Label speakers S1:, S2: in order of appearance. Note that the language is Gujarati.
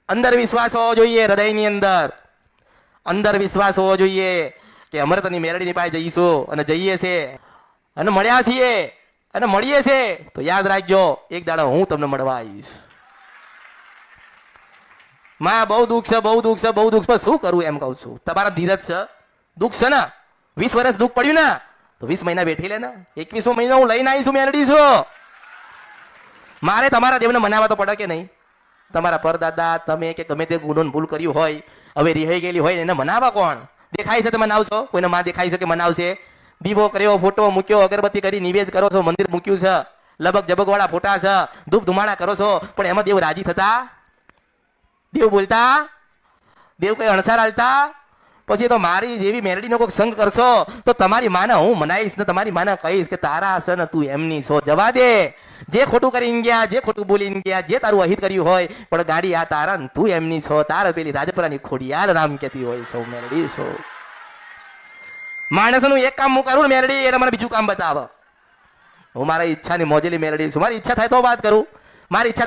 S1: અંદર વિશ્વાસ હોવો જોઈએ, હૃદયની અંદર વિશ્વાસ હોવો જોઈએ કે અમૃતની મેલડીની પાસે જઈશું અને જઈએ છે અને મળ્યા છીએ અને મળીએ છે તો યાદ રાખજો એક દાડો હું તમને મળવા આવીશ. માં બહુ દુઃખ છે, બહુ દુઃખ છે, બહુ દુઃખ છે. શું કરું એમ કહું છું. તમારા ધીરજ છે, દુઃખ છે ને 20 વર્ષ દુઃખ પડ્યું ને તો 20 મહિના બેઠી લે ને. 21મો મહિનો હું લઈને આવીશું, મેલડી છું. મારે તમારા દેવને મનાવવા તો પડે કે નહીં? તમારા પરદાદા તમે કે ગમે તે ગુનો ભૂલ કર્યું હોય, હવે રિહાઈ ગયેલી હોય એને મનાવવા કોણ? દેખાય છે તો મનાવશો? કોઈને માં દેખાય છે કે મનાવશે? દીવો કર્યો, ફોટો મૂક્યો, અગરબત્તી કરી નિવેદ કરો છો, મંદિર મૂક્યું છે, લબક જબક વાળા ફોટા છે, ધૂપ ધુમાડા કરો છો, પણ એમાં દેવ રાજી થતા? દેવ બોલતા? દેવ કઈ અણસાર હાલતા? પછી તો મારી જેવી મેલડીનો કોઈ સંગ કરશો તો તમારી માને હું મનાઈશ ને તમારી માને કહીશ કે તારા હશે ને તું એમની છો. જવા દે. જે ખોટું કરીને ગયા, જે ખોટું બોલીને ગયા, જે તારું અહિત કર્યું હોય, પણ ગાડી આ તારા ને તું એમની છો. તારા પેલી રાજપરાની ખોડિયાર નામ કહેતી હોય છો, મેલડી છો. માણસનું એક કામ હું કરું ને મેલડી એટલે મને બીજું કામ બતાવે. હું મારા ઈચ્છાની મોજેલી મેલડી છું. મારી ઈચ્છા થાય તો વાત કરું. મારી ઈચ્છા